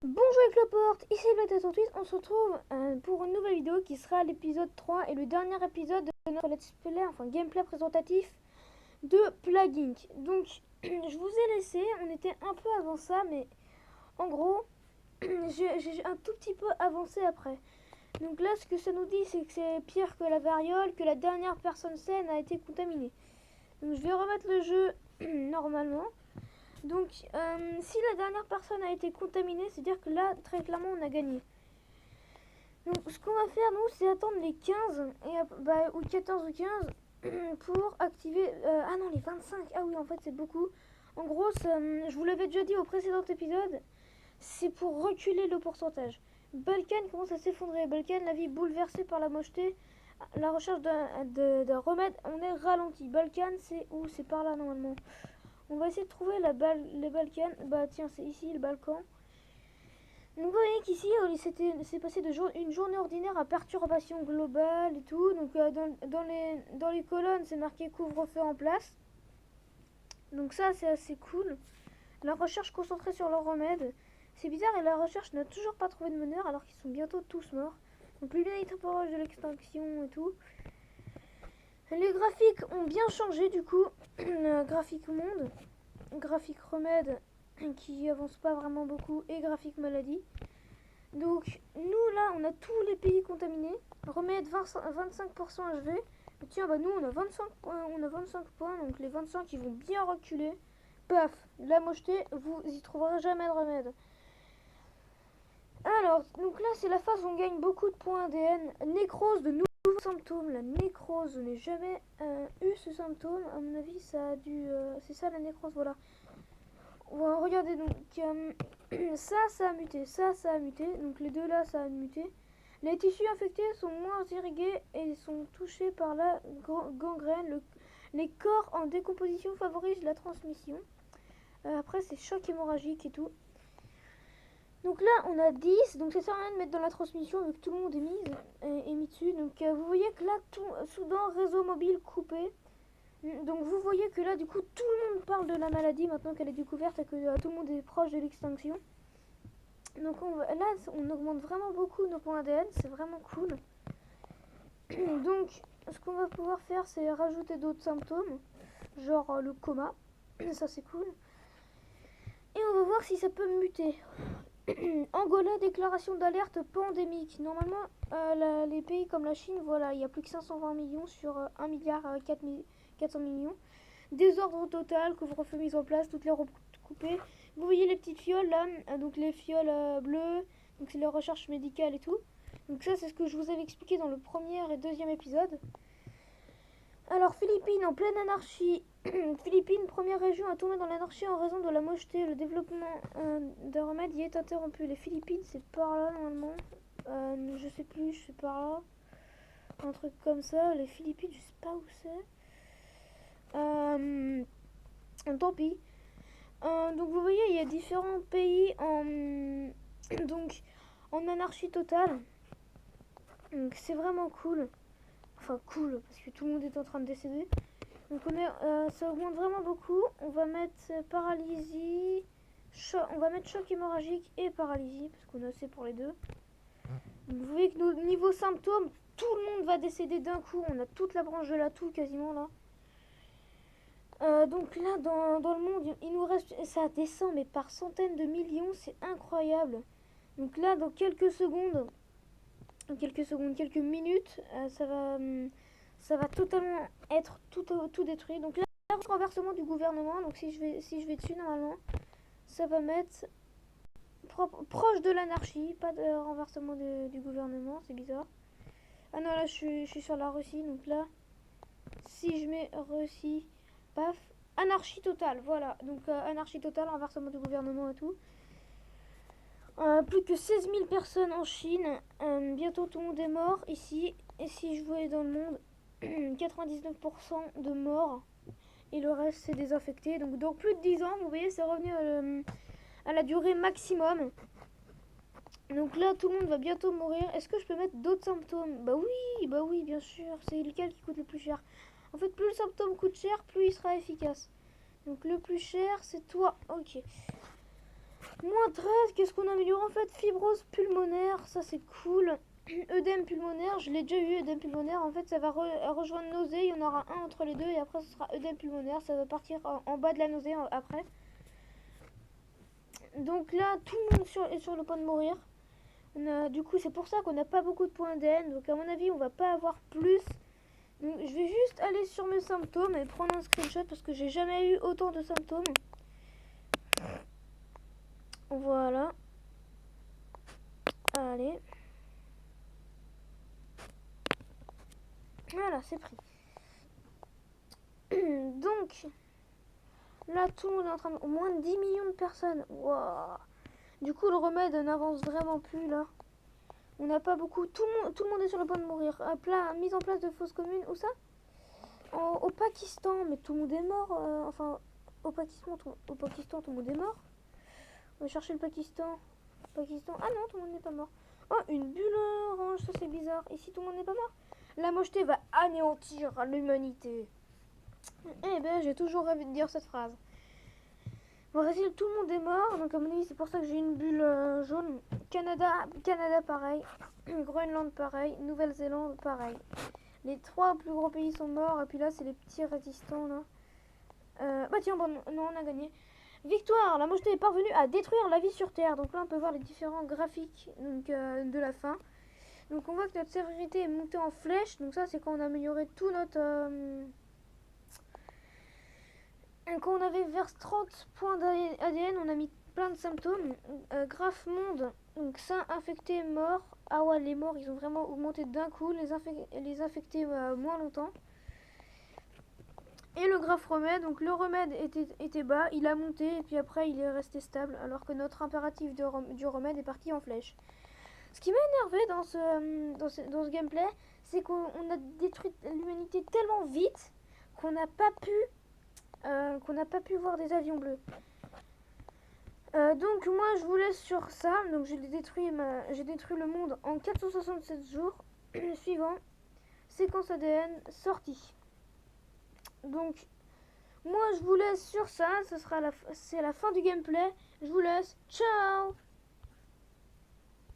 Bonjour avec la porte, ici Black38, on se retrouve pour une nouvelle vidéo qui sera l'épisode 3 et le dernier épisode de notre let's play, enfin gameplay présentatif de Plague Inc. Donc je vous ai laissé, on était un peu avant ça, mais en gros j'ai un tout petit peu avancé après. Donc là ce que ça nous dit c'est que c'est pire que la variole, que la dernière personne saine a été contaminée. Donc je vais remettre le jeu normalement. Donc, si la dernière personne a été contaminée, c'est-à-dire que là, très clairement, on a gagné. Donc, ce qu'on va faire, nous, c'est attendre les 15, ou 14 ou 15, pour activer... ah non, les 25. Ah oui, en fait, c'est beaucoup. En gros, je vous l'avais déjà dit au précédent épisode, c'est pour reculer le pourcentage. Balkan commence à s'effondrer. Balkan, la vie bouleversée par la mocheté. La recherche d'un remède, on est ralenti. Balkan, c'est où? C'est par là, normalement. On va essayer de trouver les Balkans. Bah tiens, c'est ici le Balkan. Donc vous voyez qu'ici, c'est passé de une journée ordinaire à perturbation globale et tout. Donc dans les colonnes, c'est marqué couvre-feu en place. Donc ça, c'est assez cool. La recherche concentrée sur leur remède. C'est bizarre et la recherche n'a toujours pas trouvé de meneur alors qu'ils sont bientôt tous morts. Donc l'humanité proche de l'extinction et tout. Les graphiques ont bien changé du coup. Graphique monde. Graphique remède qui avance pas vraiment beaucoup et graphique maladie. Donc nous là on a tous les pays contaminés. Remède 25% HV. Et tiens bah nous on a 25 points, donc les 25 ils vont bien reculer. Paf, la mocheté, vous y trouverez jamais de remède. Alors, donc là c'est la phase où on gagne beaucoup de points ADN. Nécrose de nouveaux symptômes. La nécrose, je n'ai jamais eu ce symptôme. À mon avis ça a dû... c'est ça la nécrose, voilà. Regardez donc, ça a muté, ça a muté, donc les deux là ça a muté. Les tissus infectés sont moins irrigués et sont touchés par la gangrène. Les corps en décomposition favorisent la transmission. Après c'est choc hémorragique et tout. Donc là on a 10, donc ça sert à rien de mettre dans la transmission vu que tout le monde est mis dessus. Donc vous voyez que là soudain réseau mobile coupé. Donc vous voyez que là du coup tout le monde parle de la maladie maintenant qu'elle est découverte et que tout le monde est proche de l'extinction. Donc là on augmente vraiment beaucoup nos points ADN, c'est vraiment cool. Donc ce qu'on va pouvoir faire c'est rajouter d'autres symptômes, genre le coma, ça c'est cool. Et on va voir si ça peut muter. Angola, déclaration d'alerte pandémique. Normalement les pays comme la Chine, voilà, il y a plus que 520 millions sur 1 milliard 400 millions. Désordre total, couvre-feu mis en place, toutes les robes coupées. Vous voyez les petites fioles là, donc les fioles bleues, donc c'est la recherche médicale et tout. Donc ça c'est ce que je vous avais expliqué dans le premier et deuxième épisode. Alors Philippines en pleine anarchie. Philippines, première région à tomber dans l'anarchie en raison de la mocheté. Le développement d'un remède y est interrompu. Les Philippines c'est par là normalement. Je sais plus, c'est par là. Un truc comme ça. Les Philippines, je sais pas où c'est. Tant pis. Donc vous voyez, il y a différents pays donc, en anarchie totale. Donc c'est vraiment cool. Enfin cool, parce que tout le monde est en train de décéder. Donc ça augmente vraiment beaucoup. On va mettre paralysie. On va mettre choc hémorragique et paralysie, parce qu'on a assez pour les deux. Donc vous voyez que niveau symptômes, tout le monde va décéder d'un coup. On a toute la branche de la toux quasiment là. Donc là, dans le monde, il nous reste... Ça descend, mais par centaines de millions, c'est incroyable. Donc là, dans quelques minutes, ça va totalement être tout détruit. Donc là, renversement du gouvernement. Donc si je vais dessus, normalement, ça va mettre proche de l'anarchie. Pas de renversement du gouvernement, c'est bizarre. Ah non, là, je suis sur la Russie. Donc là, si je mets Russie, paf, anarchie totale, voilà. Donc anarchie totale, renversement du gouvernement et tout. Plus que 16 000 personnes en Chine. Bientôt tout le monde est mort ici. Et si je voyais dans le monde, 99% de morts. Et le reste c'est désinfecté. Donc dans plus de 10 ans, vous voyez, c'est revenu à la durée maximum. Donc là, tout le monde va bientôt mourir. Est-ce que je peux mettre d'autres symptômes? Bah oui, bien sûr. C'est lequel qui coûte le plus cher? En fait, plus le symptôme coûte cher, plus il sera efficace. Donc le plus cher, c'est toi. Ok. -13, qu'est-ce qu'on améliore en fait? Fibrose pulmonaire, ça c'est cool. œdème pulmonaire, je l'ai déjà eu, œdème pulmonaire. En fait, ça va rejoindre nausée, il y en aura un entre les deux et après ce sera œdème pulmonaire. Ça va partir en bas de la nausée après. Donc là, tout le monde est sur le point de mourir. Du coup, c'est pour ça qu'on n'a pas beaucoup de points d'ADN. Donc à mon avis, on va pas avoir plus. Donc, je vais juste aller sur mes symptômes et prendre un screenshot parce que j'ai jamais eu autant de symptômes. Voilà. Allez. Voilà, c'est pris. Donc, là, tout le monde est en train de... Au moins 10 millions de personnes. Wow. Du coup, le remède n'avance vraiment plus, là. On n'a pas beaucoup... Tout le monde est sur le point de mourir. Mise en place de fosses communes. Où ça? Au Pakistan. Mais tout le monde est mort. Enfin, au Pakistan, tout le monde est mort. On va chercher le Pakistan. Ah non, tout le monde n'est pas mort. Oh, une bulle orange. Ça, c'est bizarre. Ici, tout le monde n'est pas mort. La mocheté va anéantir l'humanité. Eh ben, j'ai toujours rêvé de dire cette phrase. Bon, Brésil, tout le monde est mort. Donc, à mon avis, c'est pour ça que j'ai une bulle jaune. Canada, pareil. Groenland, pareil. Nouvelle-Zélande, pareil. Les 3 plus gros pays sont morts. Et puis là, c'est les petits résistants, là. Bah tiens, bon, non, on a gagné. Victoire, la mocheté est parvenue à détruire la vie sur Terre. Donc là, on peut voir les différents graphiques donc, de la fin. Donc on voit que notre sévérité est montée en flèche. Donc ça, c'est quand on a amélioré tout notre... quand on avait vers 30 points d'ADN, on a mis plein de symptômes. Graphe monde, donc ça, infecté, mort. Ah ouais, les morts, ils ont vraiment augmenté d'un coup. Les infectés, moins longtemps. Et le graphe remède, donc le remède était bas, il a monté et puis après il est resté stable. Alors que notre impératif du remède est parti en flèche. Ce qui m'a énervé dans ce gameplay, c'est qu'on a détruit l'humanité tellement vite qu'on n'a pas pu voir des avions bleus. Donc moi je vous laisse sur ça. Donc j'ai détruit le monde en 467 jours. Suivant, séquence ADN sortie. Donc moi je vous laisse sur ça. C'est la fin du gameplay. Je vous laisse. Ciao.